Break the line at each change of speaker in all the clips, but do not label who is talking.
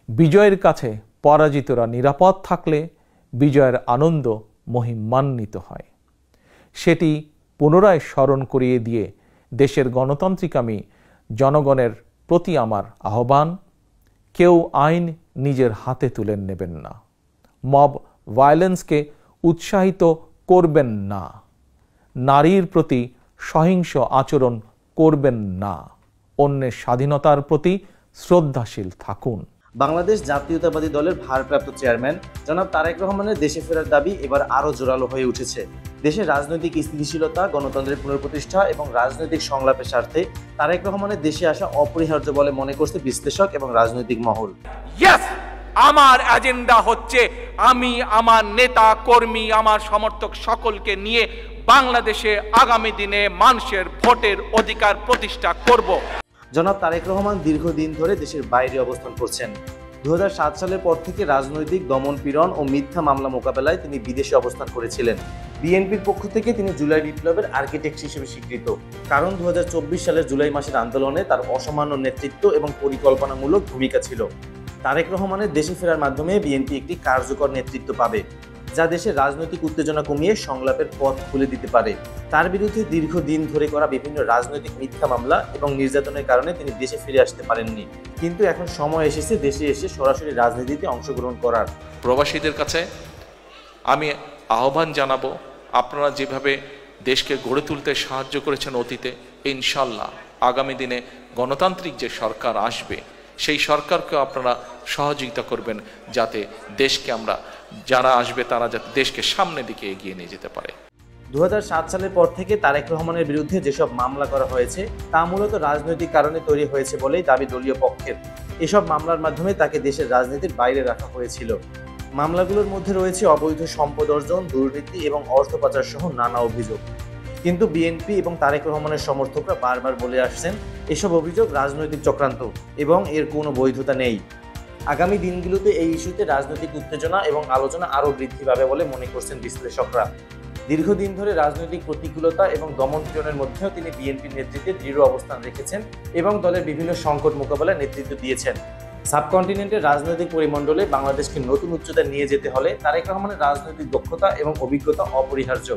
বিজয়ের কাছে পরাজিতরা নিরাপদ থাকলে বিজয়ের আনন্দ মহিমান্বিত হয়। সেটি পুনরায় স্মরণ করিয়ে দিয়ে দেশের গণতান্ত্রিকামী জনগণের প্রতি আমার আহ্বান, কেউ আইন নিজের হাতে তুলে নেবেন না, মব ভায়োলেন্সকে উৎসাহিত করবেন না, নারীর প্রতি সহিংস আচরণ করবেন না, অন্যের স্বাধীনতার প্রতি শ্রদ্ধাশীল থাকুন।
বাংলাদেশ জাতীয়তাবাদী দলের ভারপ্রাপ্ত চেয়ারম্যান জনাব তারেক রহমানের দেশে ফেরার দাবি এবার আরও জোরালো হয়ে উঠেছে। দেশের রাজনৈতিক স্থিতিশীলতা, গণতন্ত্রের পুনঃপ্রতিষ্ঠা এবং রাজনৈতিক সংলাপের স্বার্থে তারেক রহমানের দেশে আসা অপরিহার্য বলে মনে করছে বিশ্লেষক এবং রাজনৈতিক মহল।
আমার এজেন্ডা হচ্ছে আমি আমার নেতা কর্মী, আমার সমর্থক সকলকে নিয়ে বাংলাদেশে আগামী দিনে মানুষের ভোটের অধিকার প্রতিষ্ঠা করব।
জনাব তারেক রহমান দীর্ঘদিন ধরে দেশের বাইরে অবস্থান করছেন। 2007 সালের পর থেকে রাজনৈতিক দমন পীড়ন ও মিথ্যা মামলা মোকাবেলায় তিনি বিদেশে অবস্থান করেছিলেন। বিএনপির পক্ষ থেকে তিনি জুলাই বিপ্লবের আর্কিটেক্ট হিসেবে স্বীকৃত, কারণ 2024 সালের জুলাই মাসের আন্দোলনে তার অসামান্য নেতৃত্ব এবং পরিকল্পনামূলক ভূমিকা ছিল। তারেক রহমানের দেশে ফেরার মাধ্যমে বিএনপি একটি কার্যকর নেতৃত্ব পাবে, যা দেশের রাজনৈতিক উত্তেজনা কমিয়ে সংলাপের পথ খুলে দিতে পারে। তার বিরুদ্ধে দীর্ঘদিন ধরে করা বিভিন্ন রাজনৈতিক মিথ্যা মামলা এবং নির্যাতনের কারণে তিনি দেশে ফিরে আসতে পারেননি, কিন্তু এখন সময় এসেছে দেশে এসে সরাসরি রাজনীতিতে অংশগ্রহণ করার।
প্রবাসীদের কাছে আমি আহ্বান জানাবো, আপনারা যেভাবে দেশকে গড়ে তুলতে সাহায্য করেছেন অতীতে, ইনশাল্লাহ আগামী দিনে গণতান্ত্রিক যে সরকার আসবে সেই সরকারকে আপনারা সহযোগিতা করবেন, যাতে দেশকে আমরা যারা আসবে তারা যাতে দেশকে সামনের দিকে এগিয়ে নিয়ে যেতে পারে।
2007 সালের পর থেকে তারেক রহমানের বিরুদ্ধে যেসব মামলা করা হয়েছে তা মূলত রাজনৈতিক কারণে তৈরি হয়েছে বলেই দাবি দলীয় পক্ষের। এসব মামলার মাধ্যমে তাকে দেশের রাজনীতির বাইরে রাখা হয়েছিল। মামলাগুলোর মধ্যে রয়েছে অবৈধ সম্পদ অর্জন, দুর্নীতি এবং অর্থ পাচার সহ নানা অভিযোগ। কিন্তু বিএনপি এবং তারেক রহমানের সমর্থকরা বারবার বলে আসছেন এসব অভিযোগ রাজনৈতিক চক্রান্ত এবং এর কোনো বৈধতা নেই। আগামী দিনগুলোতে এই ইস্যুতে রাজনৈতিক উত্তেজনা এবং আলোচনা আরও বৃদ্ধি পাবে বলে মনে করছেন বিশ্লেষকরা। দীর্ঘদিন ধরে রাজনৈতিক প্রতিকূলতা এবং দমন-পীড়নের মধ্যেও তিনি বিএনপির নেতৃত্বে দৃঢ় অবস্থান রেখেছেন এবং দলের বিভিন্ন সংকট মোকাবেলায় নেতৃত্ব দিয়েছেন। সাবকন্টিনেন্টের রাজনৈতিক পরিমণ্ডলে বাংলাদেশকে নতুন উচ্চতায় নিয়ে যেতে হলে তারেক রহমানের রাজনৈতিক দক্ষতা এবং অভিজ্ঞতা অপরিহার্য।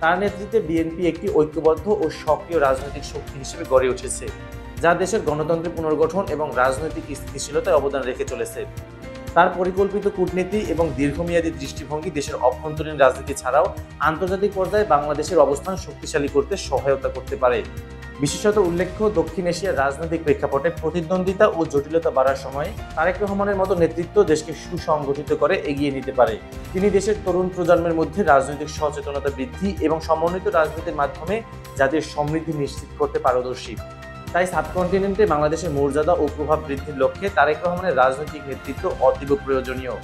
তার নেতৃত্বে বিএনপি একটি ঐক্যবদ্ধ ও সক্রিয় রাজনৈতিক শক্তি হিসেবে গড়ে উঠেছে, যা দেশের গণতন্ত্রের পুনর্গঠন এবং রাজনৈতিক স্থিতিশীলতায় অবদান রেখে চলেছে। তার পরিকল্পিত কূটনীতি এবং দীর্ঘমেয়াদী দৃষ্টিভঙ্গি দেশের অভ্যন্তরীণ রাজনীতি ছাড়াও আন্তর্জাতিক পর্যায়ে বাংলাদেশের অবস্থান শক্তিশালী করতে সহায়তা করতে পারে। বিশেষত উল্লেখ্য, দক্ষিণ এশিয়ার রাজনৈতিক প্রেক্ষাপটে প্রতিদ্বন্দ্বিতা ও জটিলতা বাড়ার সময় তারেক রহমানের মতো নেতৃত্ব দেশকে সুসংগঠিত করে এগিয়ে নিতে পারে। তিনি দেশের তরুণ প্রজন্মের মধ্যে রাজনৈতিক সচেতনতা বৃদ্ধি এবং সমন্বিত রাজনীতির মাধ্যমে জাতির সমৃদ্ধি নিশ্চিত করতে পারদর্শী। তাই সাবকন্টিনেন্টে বাংলাদেশের মর্যাদা ও প্রভাব বৃদ্ধির লক্ষ্যে তারেক রহমানের রাজনৈতিক নেতৃত্ব অতীব প্রয়োজনীয়।